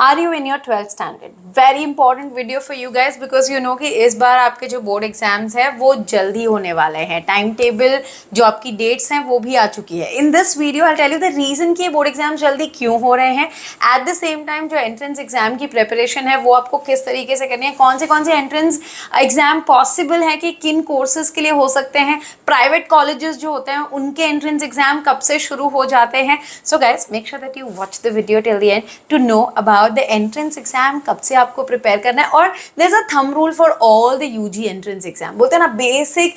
Are you in your 12th standard? Very important video for you guys because you know कि इस बार आपके जो board exams हैं वो जल्दी होने वाले हैं। टाइम टेबल जो आपकी डेट्स हैं वो भी आ चुकी है। In this video I tell you the reason कि ये बोर्ड एग्जाम्स जल्दी क्यों हो रहे हैं। एट द सेम टाइम जो एंट्रेंस एग्जाम की प्रिपरेशन है वो आपको किस तरीके से करनी है, कौन से एंट्रेंस एग्जाम पॉसिबल है कि किन कोर्सेज के लिए हो सकते हैं, प्राइवेट कॉलेजेस जो होते हैं उनके एंट्रेंस एग्जाम कब से शुरू हो जाते हैं। So guys make sure that you watch the video till the end to know about the entrance exam, कब से आपको प्रिपेयर करना है। और there is a thumb rule for all the UG entrance exam. बोलते हैं ना बेसिक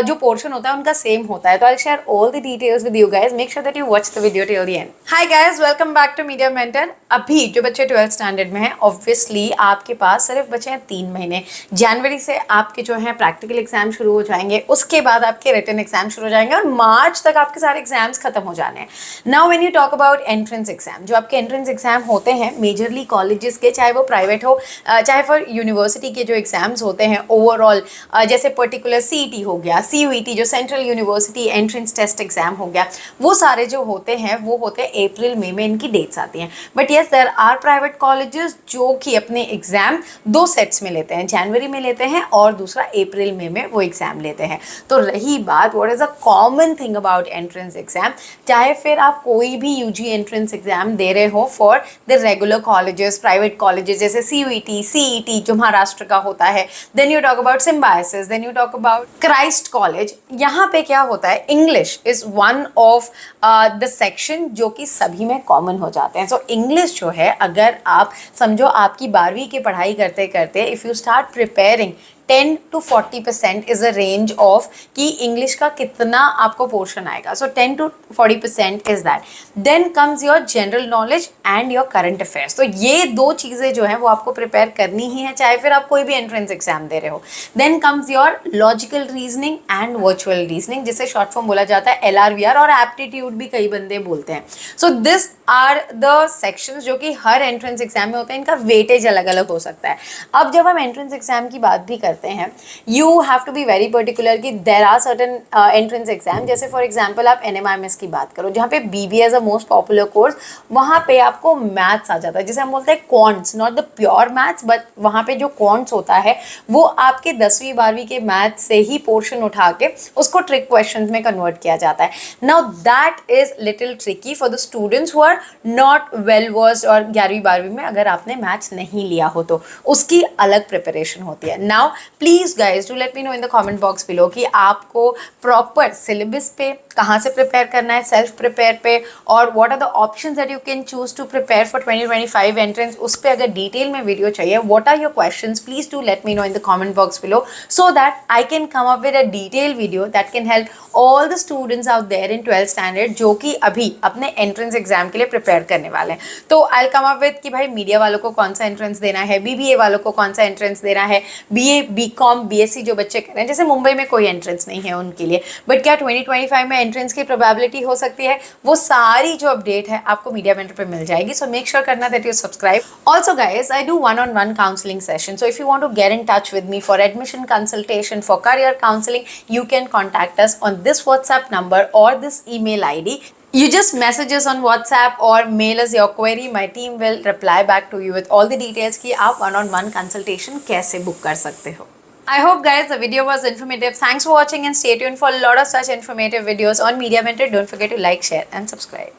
जो पोर्शन होता है उनका सेम होता है। तो I share all the details with you guys, make sure that you watch the video till the end. Hi guys, welcome back to Media Mentor. अभी जो बच्चे 12th स्टैंडर्ड में हैं ऑब्वियसली आपके पास सिर्फ बचे हैं 3 महीने। जनवरी से आपके जो है प्रैक्टिकल एग्जाम शुरू हो जाएंगे, उसके बाद आपके रिटन एग्जाम शुरू हो जाएंगे और मार्च तक आपके सारे एग्जाम्स खत्म हो जाने हैं। Now when you talk about entrance exam, जो आपके एंट्रेंस एग्जाम होते हैं मेजरली कॉलेजेस के, चाहे वो प्राइवेट हो चाहे फॉर यूनिवर्सिटी के जो एग्जाम्स होते हैं ओवरऑल, जैसे पर्टिकुलर CET हो गया, CUET जो central university entrance test exam हो गया, वो सारे जो होते हैं वो होते हैं अप्रैल मई में इनकी डेट्स आती हैं। But yes there are private colleges जो कि अपने एग्जाम 2 सेट्स में लेते हैं, जनवरी में लेते हैं और दूसरा अप्रैल मई में वो एग्जाम लेते हैं। तो रही बात what is a common thing about entrance exam, चाहे फिर आप कोई भी यूजी एंट्रेंस एग्जाम दे रहे हो for the regular colleges, private colleges जैसे CUET, CET जो महाराष्ट्र का होता है, then you talk about Symbiosis, then you talk about Christ college. यहाँ पे क्या होता है, English is one of the section जो कि सभी में कॉमन हो जाते हैं। सो इंग्लिश जो है, अगर आप समझो आपकी 12वीं की पढ़ाई करते करते if you start preparing 10 to 40% is a range of कि इंग्लिश का कितना आपको पोर्शन आएगा। So 10 to 40% is that. Then comes your general knowledge and your current affairs. तो ये 2 चीज़ें जो हैं वो आपको प्रिपेयर करनी ही है, चाहे फिर आप कोई भी एंट्रेंस एग्जाम दे रहे हो। Then comes your logical reasoning and virtual reasoning, जिसे शॉर्ट फॉर्म बोला जाता है LRVR, और एप्टीट्यूड भी कई बंदे बोलते हैं। So this are the sections जो कि हर एंट्रेंस एग्जाम में होते हैं, इनका वेटेज अलग अलग हो सकता है। अब जब हम एंट्रेंस एग्जाम की बात भी करते हैं, you have to be very particular कि there are certain entrance exam, जैसे फॉर एग्जाम्पल आप NMIMS की बात करो जहाँ पे BBA as a most popular course, वहाँ पे आपको मैथ्स आ जाता है, जिसे हम बोलते हैं quants, not the pure maths but वहाँ पे जो क्वांट्स होता है वो आपके 10वीं 12वीं के मैथ्स से ही पोर्शन उठा के उसको ट्रिक क्वेश्चन में कन्वर्ट किया जाता है। Now that is little tricky for the students who are not well versed, और 11वीं 12वीं में अगर आपने मैथ्स नहीं लिया हो तो उसकी अलग प्रिपरेशन होती है। Now please guys do let me know in the comment box below कि आपको प्रॉपर सिलेबस पे कहाँ से प्रिपेयर करना है, सेल्फ प्रिपेयर पे, और what are the options that you can choose to prepare for 2025 entrance, उस पर अगर डिटेल में वीडियो चाहिए, what are your questions, please do let me know in the comment box below so that I can come up with a detail video that can help all the students out there in 12th standard जो कि अभी अपने entrance exam के लिए prepare करने वाले हैं। तो I will come up with कि भाई मीडिया वालों को कौन सा एंट्रेंस देना है, BBA वालों को कौन सा एंट्रेंस देना है, BA BCom BSc जो बच्चे कर रहे हैं, जैसे मुंबई में कोई एंट्रेंस नहीं है उनके लिए, बट क्या 2025 में एंट्रेंस की प्रोबेबिलिटी हो सकती है, वो सारी जो अपडेट है आपको मीडिया मेंटर पे मिल जाएगी। सो मेक श्योर करना that you subscribe. Also guys I do one-on-one counseling session, so if you want to get in touch with me for admission consultation, for career counseling, you can contact us on this WhatsApp number or this email ID. You just message us on WhatsApp or mail us your query. My team will reply back to you with all the details कि आप one-on-one consultation कैसे book कर सकते हो। I hope guys the video was informative. Thanks for watching and stay tuned for a lot of such informative videos on Media Mentor. Don't forget to like, share and subscribe.